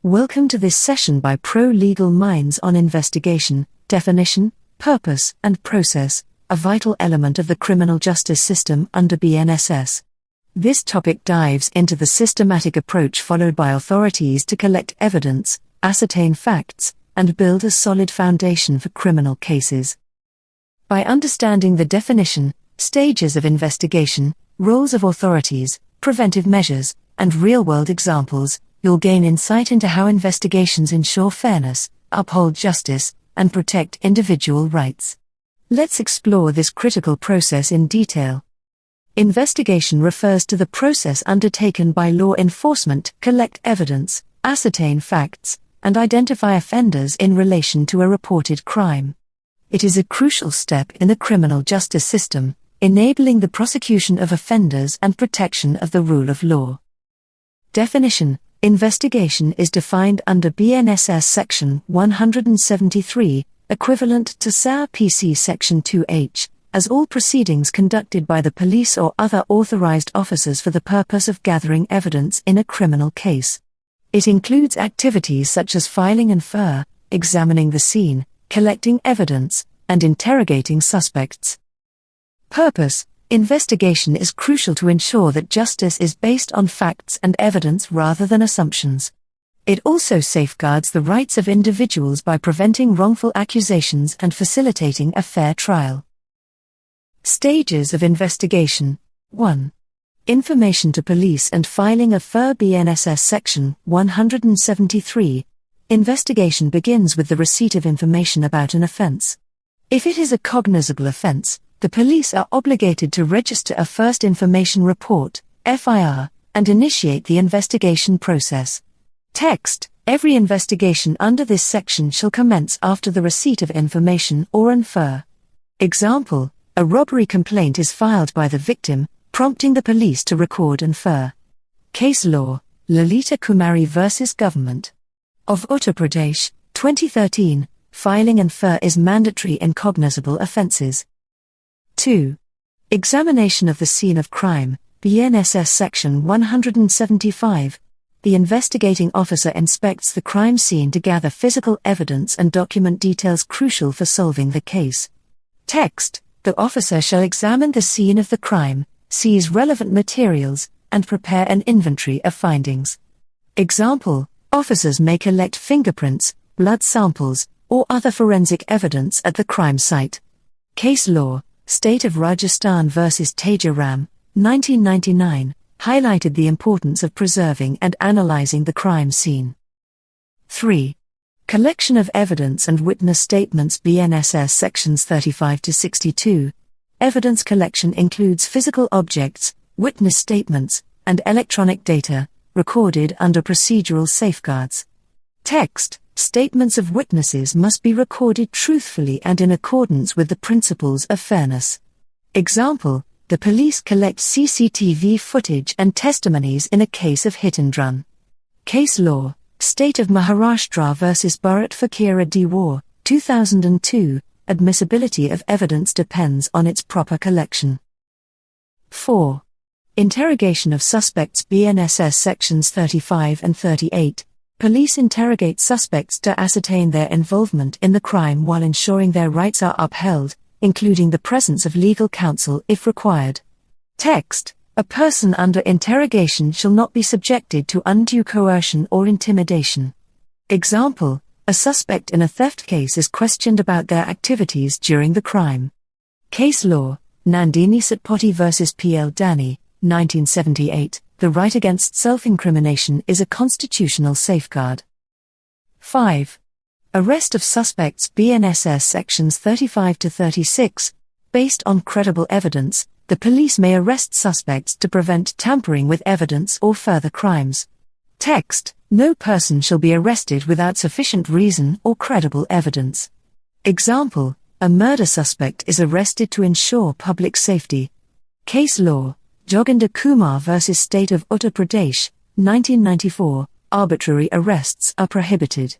Welcome to this session by Pro-Legal Minds on investigation, definition, purpose, and process, a vital element of the criminal justice system under BNSS. This topic dives into the systematic approach followed by authorities to collect evidence, ascertain facts, and build a solid foundation for criminal cases. By understanding the definition, stages of investigation, roles of authorities, preventive measures, and real-world examples, you'll gain insight into how investigations ensure fairness, uphold justice, and protect individual rights. Let's explore this critical process in detail. Investigation refers to the process undertaken by law enforcement to collect evidence, ascertain facts, and identify offenders in relation to a reported crime. It is a crucial step in the criminal justice system, enabling the prosecution of offenders and protection of the rule of law. Definition: investigation is defined under BNSS Section 173, equivalent to CrPC Section 2H, as all proceedings conducted by the police or other authorized officers for the purpose of gathering evidence in a criminal case. It includes activities such as filing infer, examining the scene, collecting evidence, and interrogating suspects. Purpose: investigation is crucial to ensure that justice is based on facts and evidence rather than assumptions. It also safeguards the rights of individuals by preventing wrongful accusations and facilitating a fair trial. Stages of investigation. 1. Information to police and filing of BNSS Section 173. Investigation begins with the receipt of information about an offense. If it is a cognizable offense, the police are obligated to register a First Information Report, FIR, and initiate the investigation process. Text: every investigation under this section shall commence after the receipt of information or infer. Example: a robbery complaint is filed by the victim, prompting the police to record infer. Case law: Lalita Kumari v. Government of Uttar Pradesh, 2013. Filing infer is mandatory in cognizable offences. 2. Examination of the scene of crime, BNSS Section 175. The investigating officer inspects the crime scene to gather physical evidence and document details crucial for solving the case. Text: the officer shall examine the scene of the crime, seize relevant materials, and prepare an inventory of findings. Example: officers may collect fingerprints, blood samples, or other forensic evidence at the crime site. Case law: State of Rajasthan v. Teja Ram, 1999, highlighted the importance of preserving and analyzing the crime scene. 3. Collection of evidence and witness statements. BNSS Sections 35 to 62. Evidence collection includes physical objects, witness statements, and electronic data, recorded under procedural safeguards. Text: statements of witnesses must be recorded truthfully and in accordance with the principles of fairness. Example: the police collect CCTV footage and testimonies in a case of hit and run. Case law: State of Maharashtra v. Bharat Fakira Diwar, 2002. Admissibility of evidence depends on its proper collection. 4. Interrogation of suspects. BNSS Sections 35 and 38. Police interrogate suspects to ascertain their involvement in the crime while ensuring their rights are upheld, including the presence of legal counsel if required. Text: a person under interrogation shall not be subjected to undue coercion or intimidation. Example: a suspect in a theft case is questioned about their activities during the crime. Case law: Nandini Satpati v. P.L. Dani, 1978. The right against self-incrimination is a constitutional safeguard. 5. Arrest of suspects. BNSS Sections 35 to 36. Based on credible evidence, the police may arrest suspects to prevent tampering with evidence or further crimes. Text: no person shall be arrested without sufficient reason or credible evidence. Example: a murder suspect is arrested to ensure public safety. Case law: Joginder Kumar v. State of Uttar Pradesh, 1994. Arbitrary arrests are prohibited.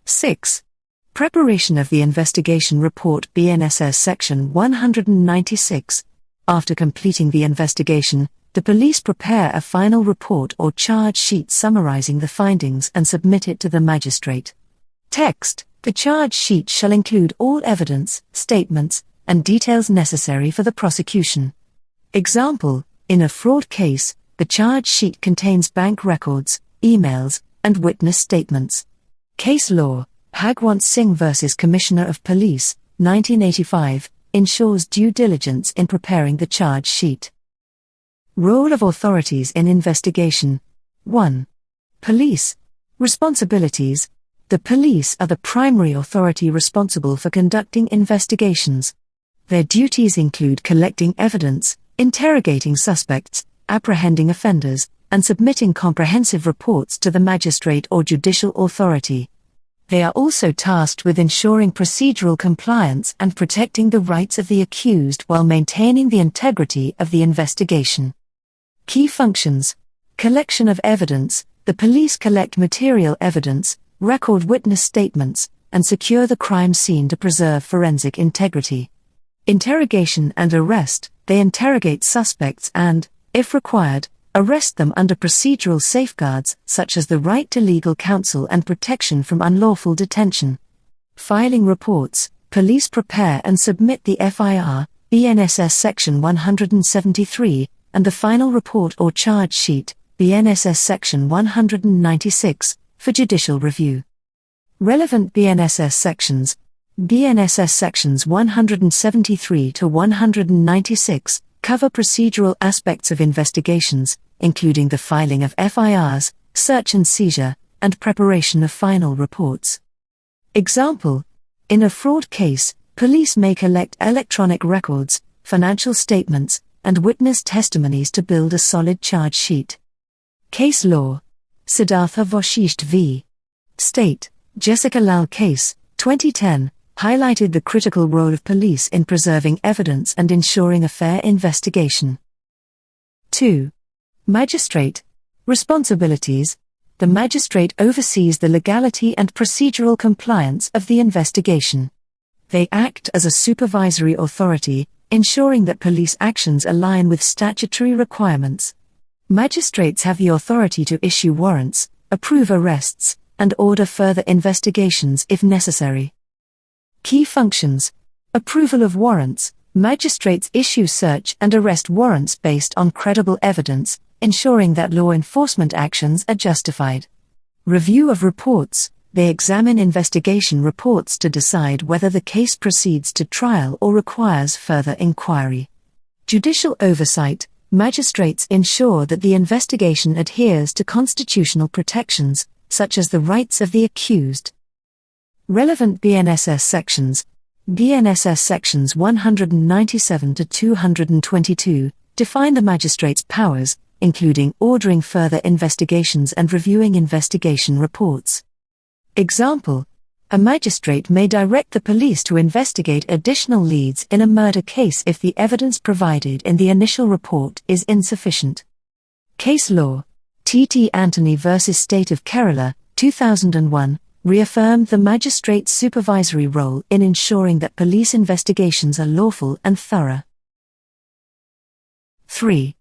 6. Preparation of the investigation report. BNSS Section 196. After completing the investigation, the police prepare a final report or charge sheet summarizing the findings and submit it to the magistrate. Text: the charge sheet shall include all evidence, statements, and details necessary for the prosecution. Example: in a fraud case, the charge sheet contains bank records, emails, and witness statements. Case law: Bhagwant Singh v. Commissioner of Police, 1985, ensures due diligence in preparing the charge sheet. Role of authorities in investigation. 1. Police. Responsibilities. The police are the primary authority responsible for conducting investigations. Their duties include collecting evidence, interrogating suspects, apprehending offenders, and submitting comprehensive reports to the magistrate or judicial authority. They are also tasked with ensuring procedural compliance and protecting the rights of the accused while maintaining the integrity of the investigation. Key functions. Collection of evidence. The police collect material evidence, record witness statements, and secure the crime scene to preserve forensic integrity. Interrogation and arrest. They interrogate suspects and, if required, arrest them under procedural safeguards such as the right to legal counsel and protection from unlawful detention. Filing reports. Police prepare and submit the FIR, BNSS Section 173, and the final report or charge sheet, BNSS Section 196, for judicial review. Relevant BNSS sections. BNSS Sections 173 to 196 cover procedural aspects of investigations, including the filing of FIRs, search and seizure, and preparation of final reports. Example: in a fraud case, police may collect electronic records, financial statements, and witness testimonies to build a solid charge sheet. Case law. Siddhartha Vashisht v. State, Jessica Lal case, 2010, highlighted the critical role of police in preserving evidence and ensuring a fair investigation. 2. Magistrate. Responsibilities. The magistrate oversees the legality and procedural compliance of the investigation. They act as a supervisory authority, ensuring that police actions align with statutory requirements. Magistrates have the authority to issue warrants, approve arrests, and order further investigations if necessary. Key functions. Approval of warrants. Magistrates issue search and arrest warrants based on credible evidence, ensuring that law enforcement actions are justified. Review of reports. They examine investigation reports to decide whether the case proceeds to trial or requires further inquiry. Judicial oversight. Magistrates ensure that the investigation adheres to constitutional protections, such as the rights of the accused. Relevant BNSS sections. BNSS Sections 197 to 222 define the magistrate's powers, including ordering further investigations and reviewing investigation reports. Example: a magistrate may direct the police to investigate additional leads in a murder case if the evidence provided in the initial report is insufficient. Case law. T. Anthony v. State of Kerala, 2001, reaffirmed the magistrate's supervisory role in ensuring that police investigations are lawful and thorough. 3.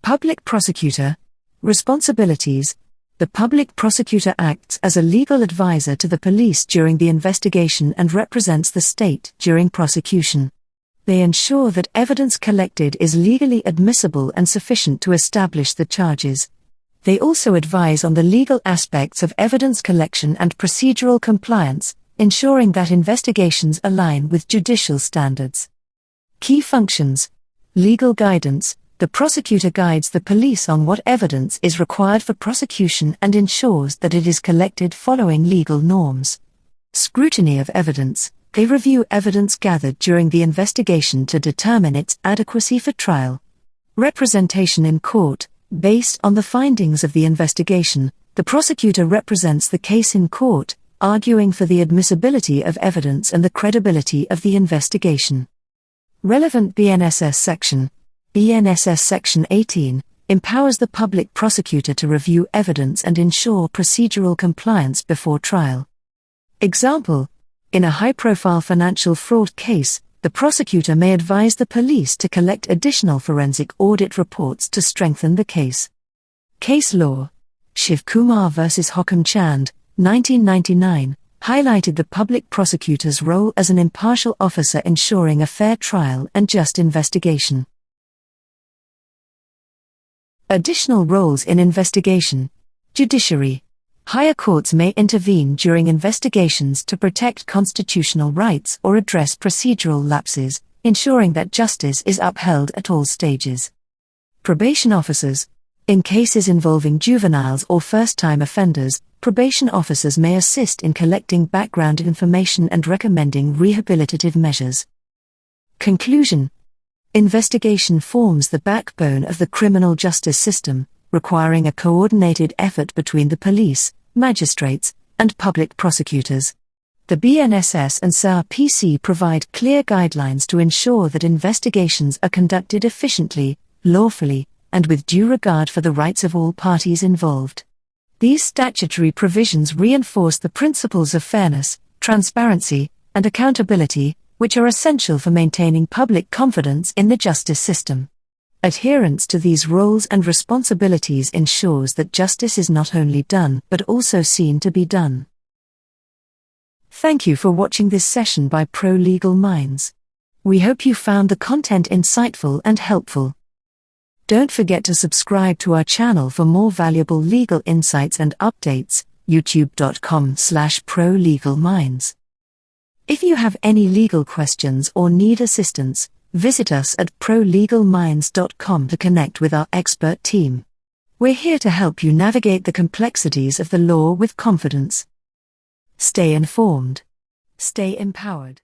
Public prosecutor. Responsibilities. The public prosecutor acts as a legal advisor to the police during the investigation and represents the state during prosecution. They ensure that evidence collected is legally admissible and sufficient to establish the charges. They also advise on the legal aspects of evidence collection and procedural compliance, ensuring that investigations align with judicial standards. Key functions. Legal guidance. The prosecutor guides the police on what evidence is required for prosecution and ensures that it is collected following legal norms. Scrutiny of evidence. They review evidence gathered during the investigation to determine its adequacy for trial. Representation in court. Based on the findings of the investigation, the prosecutor represents the case in court, arguing for the admissibility of evidence and the credibility of the investigation. Relevant BNSS Section. BNSS Section 18 empowers the public prosecutor to review evidence and ensure procedural compliance before trial. Example: in a high-profile financial fraud case, The prosecutor may advise the police to collect additional forensic audit reports to strengthen the case. Case law. Shiv Kumar v. Hokam Chand, 1999, highlighted the public prosecutor's role as an impartial officer ensuring a fair trial and just investigation. Additional roles in investigation. Judiciary. Higher courts may intervene during investigations to protect constitutional rights or address procedural lapses, ensuring that justice is upheld at all stages. Probation officers. In cases involving juveniles or first-time offenders, probation officers may assist in collecting background information and recommending rehabilitative measures. Conclusion. Investigation forms the backbone of the criminal justice system, requiring a coordinated effort between the police, magistrates, and public prosecutors. The BNSS and CrPC provide clear guidelines to ensure that investigations are conducted efficiently, lawfully, and with due regard for the rights of all parties involved. These statutory provisions reinforce the principles of fairness, transparency, and accountability, which are essential for maintaining public confidence in the justice system. Adherence to these roles and responsibilities ensures that justice is not only done but also seen to be done. Thank you for watching this session by Pro Legal Minds. We hope you found the content insightful and helpful. Don't forget to subscribe to our channel for more valuable legal insights and updates, youtube.com/prolegalminds. If you have any legal questions or need assistance, visit us at prolegalminds.com to connect with our expert team. We're here to help you navigate the complexities of the law with confidence. Stay informed. Stay empowered.